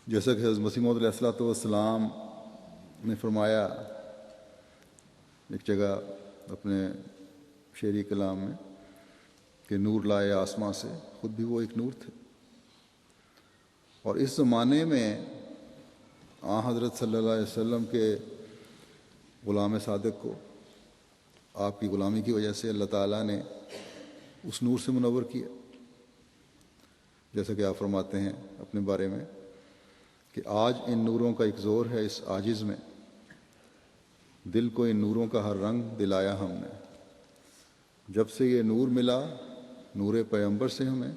جیسا کہ حضرت مسیح موعود علیہ الصلوۃ والسلام نے فرمایا ایک جگہ اپنے شعری کلام میں کہ نور لائے آسماں سے، خود بھی وہ ایک نور تھے۔ اور اس زمانے میں حضرت صلی اللہ علیہ وسلم کے غلام صادق کو آپ کی غلامی کی وجہ سے اللہ تعالیٰ نے اس نور سے منور کیا، جیسا کہ آپ فرماتے ہیں اپنے بارے میں کہ آج ان نوروں کا ایک زور ہے اس عاجز میں، دل کو ان نوروں کا ہر رنگ دلایا ہم نے۔ جب سے یہ نور ملا نور پیغمبر سے ہمیں،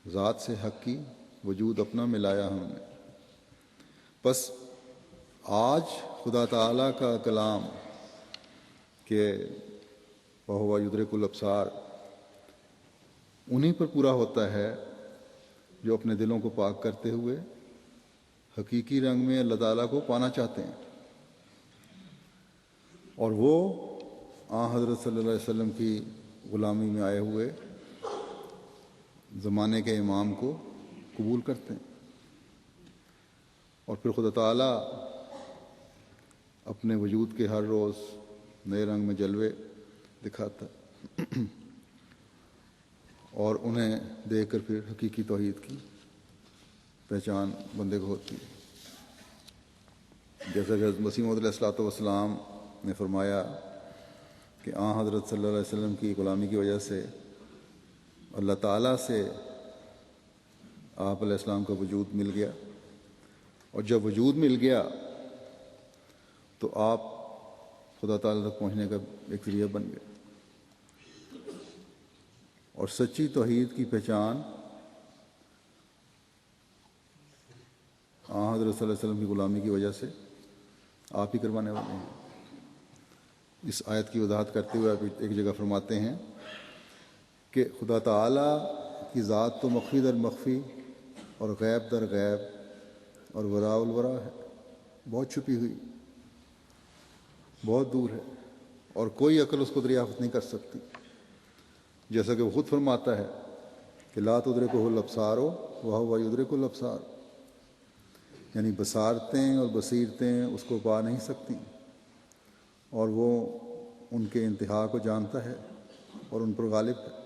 ذات سے حق کی وجود اپنا ملایا ہم نے۔ بس آج خدا تعالیٰ کا کلام کہ وَهُوَ يُدْرِكُ الْأَبْصَارَ انہی پر پورا ہوتا ہے جو اپنے دلوں کو پاک کرتے ہوئے حقیقی رنگ میں اللہ تعالیٰ کو پانا چاہتے ہیں، اور وہ حضرت صلی اللہ علیہ وسلم کی غلامی میں آئے ہوئے زمانے کے امام کو قبول کرتے ہیں، اور پھر خدا تعالیٰ اپنے وجود کے ہر روز نئے رنگ میں جلوے دکھاتا ہے اور انہیں دیکھ کر پھر حقیقی توحید کی پہچان بندے کو ہوتی ہے۔ جیسا کہ حضرت مسیح موعود علیہ الصلوۃ والسلام نے فرمایا کہ حضرت صلی اللہ علیہ وسلم کی غلامی کی وجہ سے اللہ تعالیٰ سے آپ علیہ السلام کا وجود مل گیا، اور جب وجود مل گیا تو آپ خدا تعالیٰ تک پہنچنے کا ایک ذریعہ بن گئے، اور سچی توحید کی پہچان حضرت صلی اللہ علیہ وسلم کی غلامی کی وجہ سے آپ ہی کروانے والے ہیں۔ اس آیت کی وضاحت کرتے ہوئے آپ ایک جگہ فرماتے ہیں کہ خدا تعالیٰ کی ذات تو مخفی در مخفی اور غیب در غیب اور وراء الورا ہے، بہت چھپی ہوئی، بہت دور ہے، اور کوئی عقل اس کو دریافت نہیں کر سکتی، جیسا کہ وہ خود فرماتا ہے کہ لا تدرکہ الابصار وہو یدرک الابصار، یعنی بصارتیں اور بصیرتیں اس کو پا نہیں سکتی، اور وہ ان کے انتہا کو جانتا ہے اور ان پر غالب ہے۔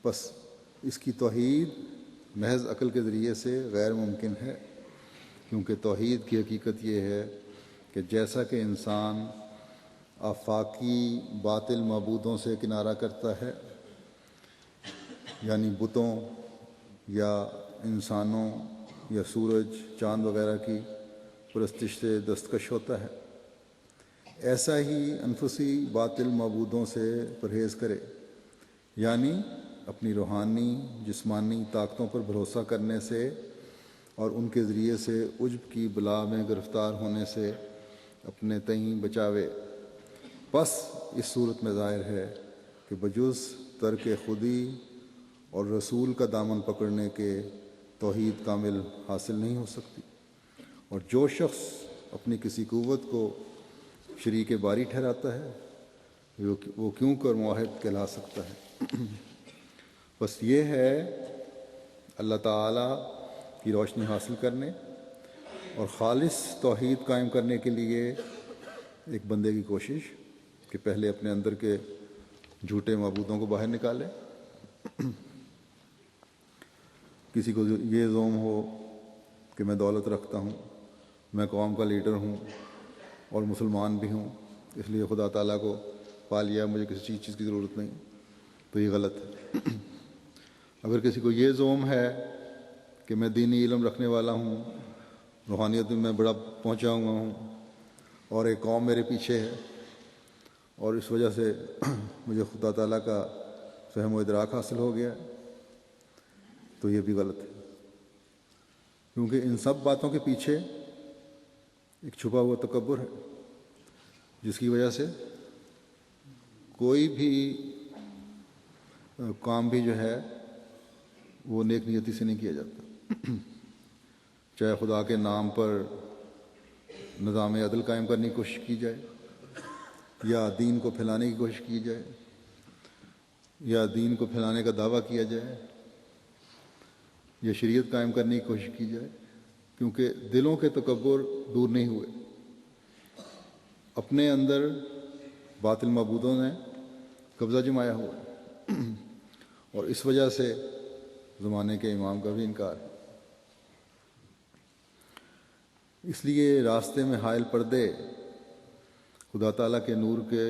بس اس کی توحید محض عقل کے ذریعے سے غیر ممکن ہے، کیونکہ توحید کی حقیقت یہ ہے کہ جیسا کہ انسان آفاقی باطل معبودوں سے کنارہ کرتا ہے، یعنی بتوں یا انسانوں یا سورج چاند وغیرہ کی پرستش سے دستکش ہوتا ہے، ایسا ہی انفسی باطل معبودوں سے پرہیز کرے، یعنی اپنی روحانی جسمانی طاقتوں پر بھروسہ کرنے سے اور ان کے ذریعے سے عجب کی بلا میں گرفتار ہونے سے اپنے تئیں بچاوے۔ بس اس صورت میں ظاہر ہے کہ بجز ترک خودی اور رسول کا دامن پکڑنے کے توحید کامل حاصل نہیں ہو سکتی، اور جو شخص اپنی کسی قوت کو شریک باری ٹھہراتا ہے وہ کیوں کر موحد کہلا سکتا ہے۔ بس یہ ہے اللہ تعالیٰ کی روشنی حاصل کرنے اور خالص توحید قائم کرنے کے لیے ایک بندے کی کوشش کہ پہلے اپنے اندر کے جھوٹے معبودوں کو باہر نکالے۔ کسی کو یہ زوم ہو کہ میں دولت رکھتا ہوں، میں قوم کا لیڈر ہوں اور مسلمان بھی ہوں، اس لیے خدا تعالیٰ کو پا لیا، مجھے کسی چیز کی ضرورت نہیں، تو یہ غلط ہے۔ اگر کسی کو یہ زوم ہے کہ میں دینی علم رکھنے والا ہوں، روحانیت میں میں بڑا پہنچا ہوا ہوں اور ایک قوم میرے پیچھے ہے اور اس وجہ سے مجھے خدا تعالیٰ کا فہم و ادراک حاصل ہو گیا، تو یہ بھی غلط ہے، کیونکہ ان سب باتوں کے پیچھے ایک چھپا ہوا تکبر ہے، جس کی وجہ سے کوئی بھی کام بھی جو ہے وہ نیک نیتی سے نہیں کیا جاتا، چاہے خدا کے نام پر نظام عدل قائم کرنے کی کوشش کی جائے، یا دین کو پھیلانے کی کوشش کی جائے، یا دین کو پھیلانے کا دعویٰ کیا جائے، یا شریعت قائم کرنے کی کوشش کی جائے، کیونکہ دلوں کے تکبر دور نہیں ہوئے، اپنے اندر باطل معبودوں نے قبضہ جمایا ہوا ہے، اور اس وجہ سے زمانے کے امام کا بھی انکار ہے۔ اس لیے راستے میں حائل پردے خدا تعالیٰ کے نور کے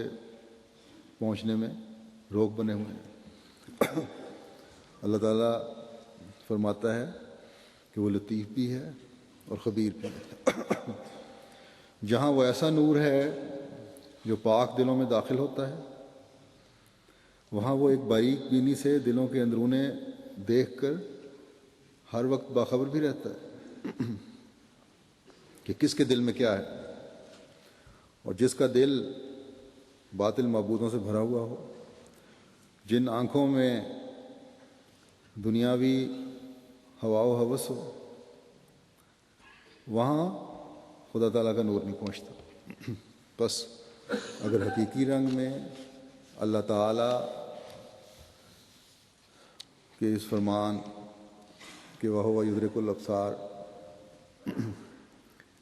پہنچنے میں روک بنے ہوئے ہیں۔ اللہ تعالیٰ فرماتا ہے کہ وہ لطیف بھی ہے اور خبیر بھی ہے۔ جہاں وہ ایسا نور ہے جو پاک دلوں میں داخل ہوتا ہے، وہاں وہ ایک باریک بینی سے دلوں کے اندرونے دیکھ کر ہر وقت باخبر بھی رہتا ہے کہ کس کے دل میں کیا ہے، اور جس کا دل باطل معبودوں سے بھرا ہوا ہو، جن آنکھوں میں دنیاوی ہوا و ہوس ہو، وہاں خدا تعالیٰ کا نور نہیں پہنچتا۔ بس اگر حقیقی رنگ میں اللہ تعالیٰ کے اس فرمان کہ وَهُوَ يُدْرِكُ الْأَبْصَارَ،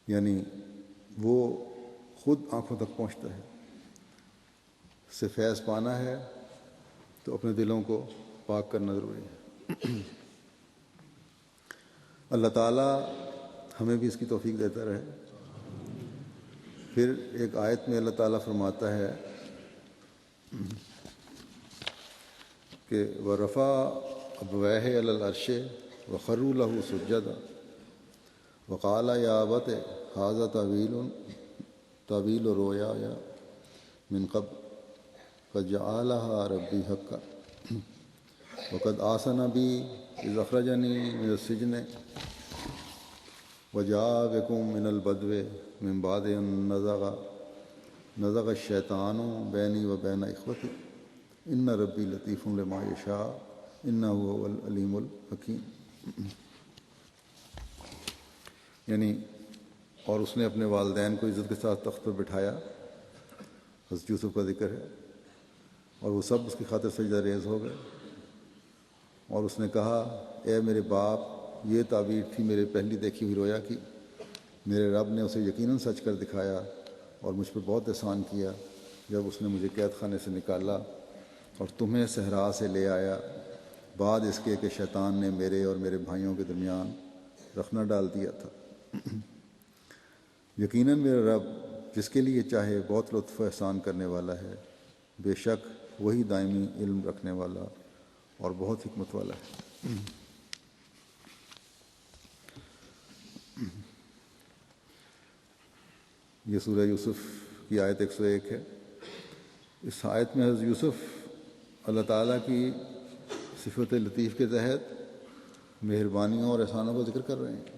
یعنی وہ خود آنکھوں تک پہنچتا ہے، سے فیض پانا ہے تو اپنے دلوں کو پاک کرنا ضروری ہے۔ اللہ تعالیٰ ہمیں بھی اس کی توفیق دیتا رہے۔ پھر ایک آیت میں اللہ تعالیٰ فرماتا ہے کہ وَرَفَعَ أَبَوَيْهِ عَلَى الْعَرْشِ وَخَرُّوا لَهُ سُجَّدًا وَقَالَ يَا أَبَتِ هَٰذَا تَأْوِيلُ رُؤْيَايَ مِن قَبْلُ قَدْ جَعَلَهَا رَبِّي حَقًّا وَقَدْ أَحْسَنَ بِي إِذْ أَخْرَجَنِي مِنَ السِّجْنِ وَجَاءَ بِكُم مِّنَ الْبَدْوِ مِن بَعْدِ أَن نَزَغَ الشَّيْطَانُ بَيْنِي وَبَيْنَ إِخْوَتِي إِنَّ رَبِّي لَطِیفٌ لِمَا یَشَاءُ إِنَّهُ هُوَ الْعَلِیمُ الْحَکِیم۔ یعنی اور اس نے اپنے والدین کو عزت کے ساتھ تخت پر بٹھایا، حضرت یوسف کا ذکر ہے، اور وہ سب اس کی خاطر سجدہ ریز ہو گئے، اور اس نے کہا اے میرے باپ، یہ تعبیر تھی میرے پہلی دیکھی ہوئی رویا کی، میرے رب نے اسے یقیناً سچ کر دکھایا اور مجھ پر بہت احسان کیا جب اس نے مجھے قید خانے سے نکالا اور تمہیں صحرا سے لے آیا، بعد اس کے کہ شیطان نے میرے اور میرے بھائیوں کے درمیان رخنہ ڈال دیا تھا۔ یقیناً میرا رب جس کے لیے چاہے بہت لطف و احسان کرنے والا ہے، بے شک وہی دائمی علم رکھنے والا اور بہت حکمت والا ہے۔ یہ سورہ یوسف کی آیت 101 ہے۔ اس آیت میں حضرت یوسف اللہ تعالیٰ کی صفت لطیف کے تحت مہربانیوں اور احسانوں کا ذکر کر رہے ہیں۔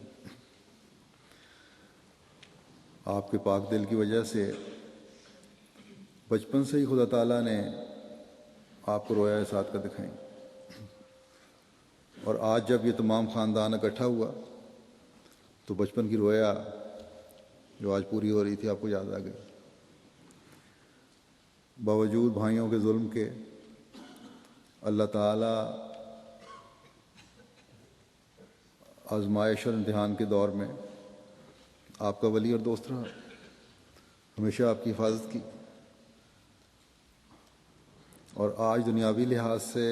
آپ کے پاک دل کی وجہ سے بچپن سے ہی خدا تعالیٰ نے آپ کو رویا سات کر دکھائیں، اور آج جب یہ تمام خاندان اکٹھا ہوا تو بچپن کی رویا جو آج پوری ہو رہی تھی آپ کو یاد آ گئی۔ باوجود بھائیوں کے ظلم کے اللہ تعالیٰ آزمائش اور امتحان کے دور میں آپ کا ولی اور دوست رہا، ہمیشہ آپ کی حفاظت کی، اور آج دنیاوی لحاظ سے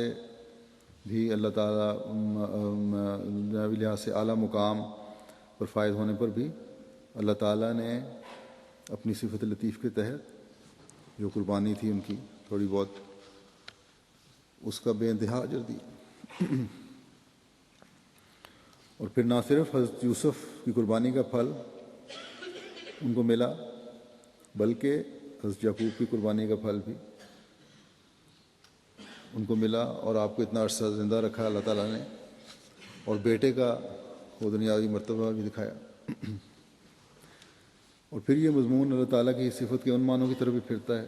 بھی اللہ تعالیٰ دنیاوی لحاظ سے اعلیٰ مقام پر فائز ہونے پر بھی اللہ تعالیٰ نے اپنی صفت لطیف کے تحت جو قربانی تھی ان کی تھوڑی بہت، اس کا بے انتہا اجر دیا۔ اور پھر نہ صرف حضرت یوسف کی قربانی کا پھل ان کو ملا، بلکہ حضرت یعقوب کی قربانی کا پھل بھی ان کو ملا، اور آپ کو اتنا عرصہ زندہ رکھا اللہ تعالیٰ نے، اور بیٹے کا وہ دنیاوی مرتبہ بھی دکھایا۔ اور پھر یہ مضمون اللہ تعالیٰ کی صفت کے ان معنوں کی طرف بھی پھرتا ہے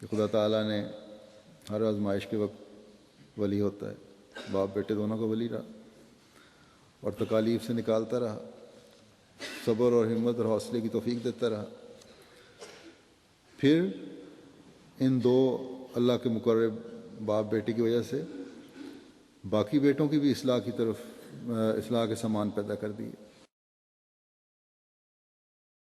کہ خدا تعالیٰ نے ہر آزمائش کے وقت ولی ہوتا ہے، باپ بیٹے دونوں کا ولی رہا اور تکالیف سے نکالتا رہا، صبر اور ہمت اور حوصلے کی توفیق دیتا رہا۔ پھر ان دو اللہ کے مقرب باپ بیٹے کی وجہ سے باقی بیٹوں کی بھی اصلاح کی طرف اصلاح کے سامان پیدا کر دیے،